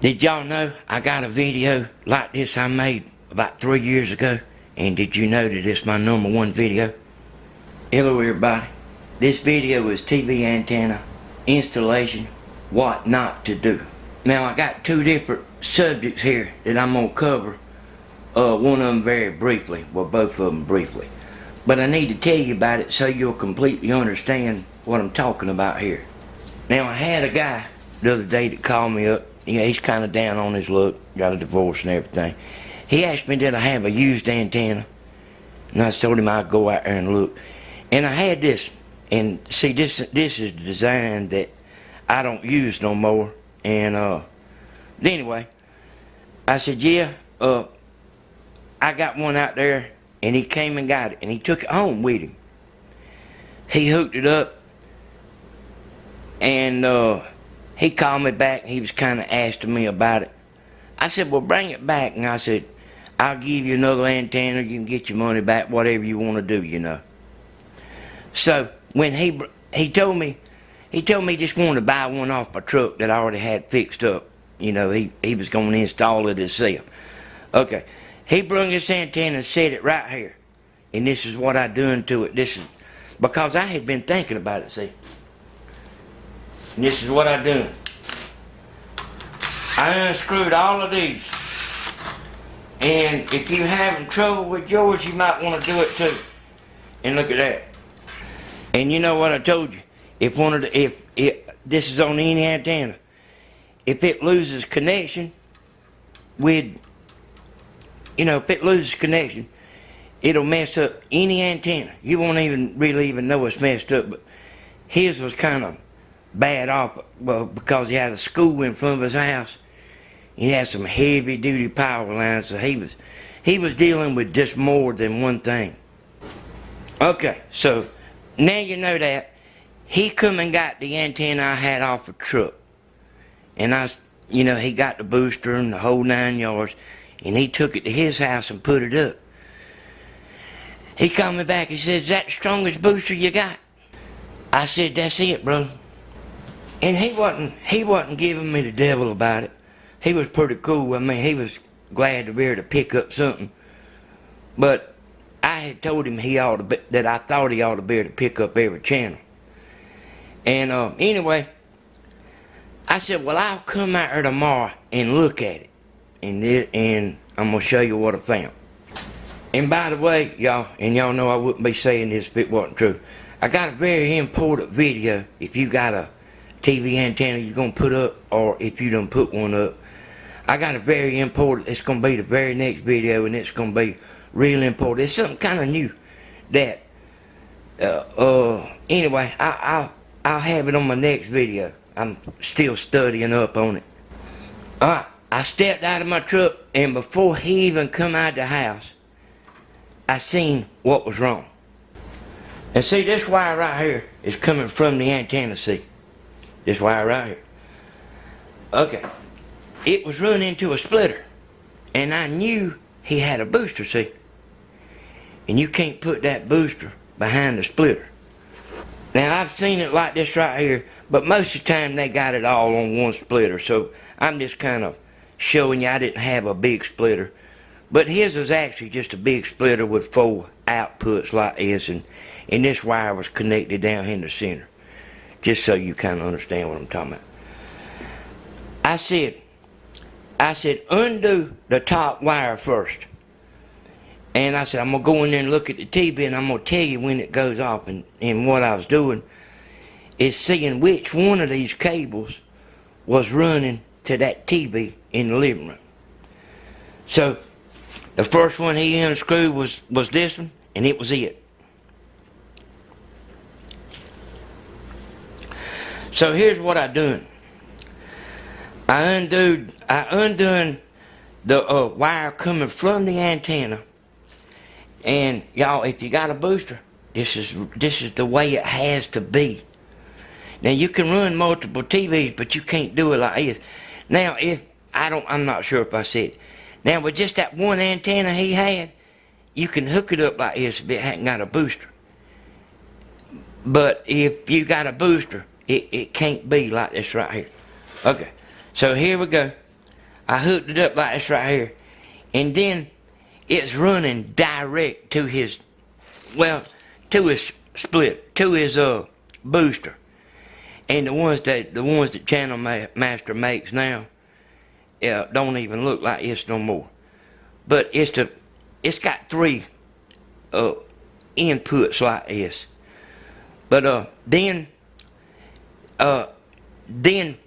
Did y'all know I got a video like this I made about 3 years ago? And did you know that it's my #1 video? Hello everybody. This video is TV antenna installation, what not to do. Now I got 2 different subjects here that I'm going to cover. One of them very briefly, well both of them briefly. But I need to tell you about it so you'll completely understand what I'm talking about here. Now I had a guy the other day that called me up. Yeah, he's kind of down on his luck, got a divorce and everything. He asked me did I have a used antenna, and I told him I'd go out there and look. And I had this, and see this is the design that I don't use no more. And anyway, I said yeah, I got one out there, and he came and got it, and he took it home with him. He hooked it up, and he called me back and he was kind of asking me about it. I said, well, bring it back. And I said, I'll give you another antenna. You can get your money back, whatever you want to do, you know. So when he told me he just wanted to buy one off my truck that I already had fixed up. You know, he was going to install it himself. Okay. He brung this antenna and set it right here. And this is what I done to it. This is because I had been thinking about it, see. And this is what I done. I unscrewed all of these. And if you're having trouble with yours, you might want to do it too. And look at that. And you know what I told you? If this is on any antenna, if it loses connection with, you know, if it loses connection, it'll mess up any antenna. You won't really even know it's messed up, but his was kind of bad off, well, because he had a school in front of his house. He had some heavy duty power lines, so he was dealing with just more than one thing. Okay, so now you know that. He come and got the antenna I had off the truck. And he got the booster and the whole 9 yards, and he took it to his house and put it up. He called me back and said, is that the strongest booster you got? I said, that's it, bro. And he wasn't giving me the devil about it. He was pretty cool. I mean, he was glad to be able to pick up something. But I had told him that I thought he ought to be able to pick up every channel. And anyway, I said, well, I'll come out here tomorrow and look at it. And I'm going to show you what I found. And by the way, y'all know I wouldn't be saying this if it wasn't true. I got a very important video if you got a TV antenna you're going to put up, or if you done put one up. I got a very important, it's going to be the very next video, and it's going to be really important. It's something kind of new that, anyway, I'll have it on my next video. I'm still studying up on it. Alright, I stepped out of my truck, and before he even come out of the house, I seen what was wrong. And see, this wire right here is coming from the antenna, see? This wire right here. Okay. It was run into a splitter. And I knew he had a booster, see? And you can't put that booster behind the splitter. Now, I've seen it like this right here, but most of the time they got it all on one splitter. So I'm just kind of showing you I didn't have a big splitter. But his was actually just a big splitter with 4 outputs like this. And this wire was connected down in the center. Just so you kind of understand what I'm talking about. I said, undo the top wire first. And I said, I'm going to go in there and look at the TV, and I'm going to tell you when it goes off. And what I was doing is seeing which one of these cables was running to that TV in the living room. So, the first one he unscrewed was this one, and it was it. So here's what I done. I undone the wire coming from the antenna. And y'all, if you got a booster, this is the way it has to be. Now you can run multiple TVs, but you can't do it like this. Now I'm not sure if I said it. Now with just that one antenna he had, you can hook it up like this if it hadn't got a booster. But if you got a booster, it can't be like this right here. Okay, so here we go. I hooked it up like this right here, and then it's running direct to his, well, to his split, to his booster. And the ones that Channel Master makes now, don't even look like this no more. But it's got 3 inputs like this. But then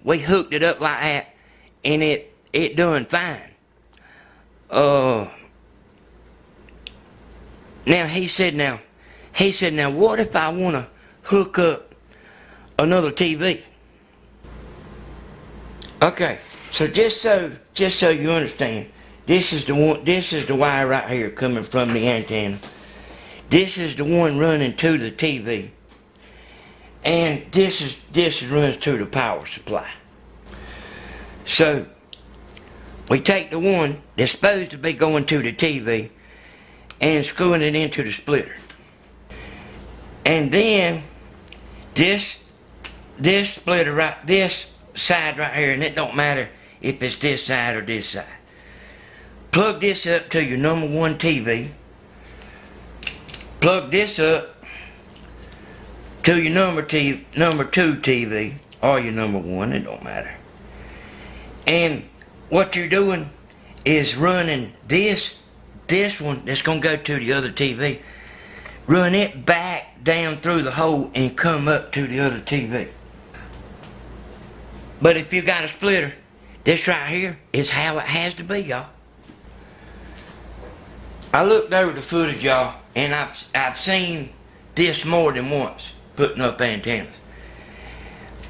we hooked it up like that, and it done fine. Now he said, what if I want to hook up another TV? Okay, so just so you understand, this is the wire right here coming from the antenna. This is the one running to the TV, and this runs to the power supply. So we take the one that's supposed to be going to the TV and screwing it into the splitter. And then this splitter this side right here, and it don't matter if it's this side or this side. Plug this up to your number 1 TV. Plug this up to your number 2 TV, or your number 1, it don't matter. And what you're doing is running this one that's gonna go to the other TV, run it back down through the hole and come up to the other TV. But if you got a splitter, this right here is how it has to be, y'all. I looked over the footage, y'all, and I've seen this more than once, putting up antennas.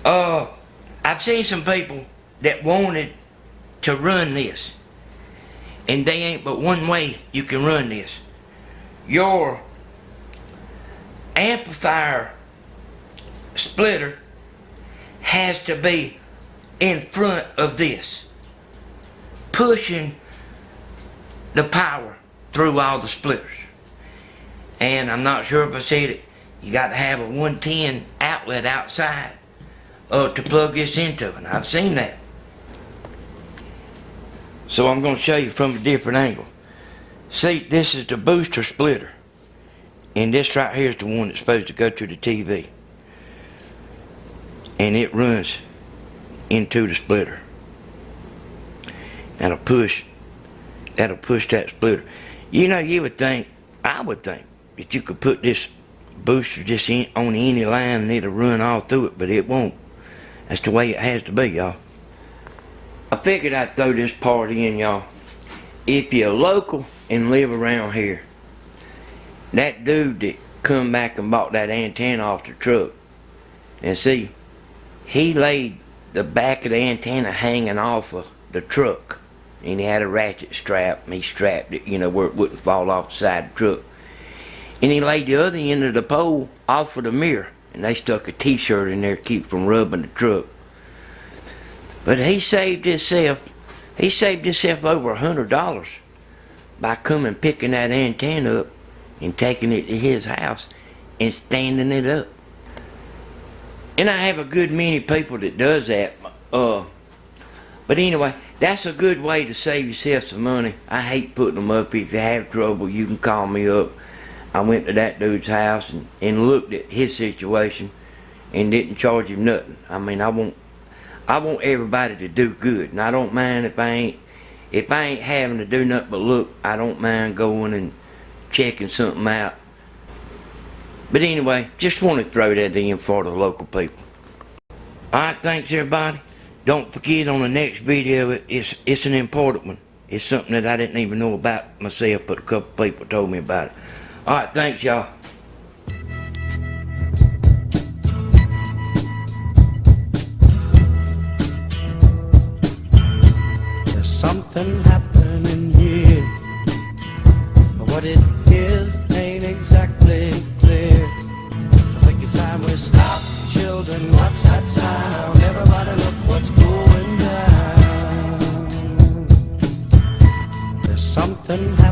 I've seen some people that wanted to run this, and they ain't but one way you can run this. Your amplifier splitter has to be in front of this, pushing the power through all the splitters. And I'm not sure if I said it, you got to have a 110 outlet outside to plug this into, and I've seen that. So I'm going to show you from a different angle. See, this is the booster splitter, and this right here is the one that's supposed to go to the TV, and it runs into the splitter. That'll push that splitter. You know, I would think that you could put this booster just on any line and it'll run all through it, but it won't. That's the way it has to be, y'all. I figured I'd throw this part in, y'all. If you're local and live around here, that dude that come back and bought that antenna off the truck, and see, he laid the back of the antenna hanging off of the truck, and he had a ratchet strap, and he strapped it, you know, where it wouldn't fall off the side of the truck. And he laid the other end of the pole off of the mirror, and they stuck a t-shirt in there to keep from rubbing the truck. But he saved himself over $100 by coming picking that antenna up and taking it to his house and standing it up. And I have a good many people that does that. But anyway, that's a good way to save yourself some money. I hate putting them up. If you have trouble, you can call me up. I went to that dude's house and looked at his situation and didn't charge him nothing. I mean, I want everybody to do good, and I don't mind if I ain't having to do nothing but look. I don't mind going and checking something out. But anyway, just want to throw that in for the local people. Alright, thanks everybody. Don't forget, on the next video, it's an important one. It's something that I didn't even know about myself, but a couple people told me about it. Alright, thanks y'all. There's something happening here, but what it is ain't exactly clear. I think it's time we stop. Children, watch that sound. Everybody look what's going down. There's something happening.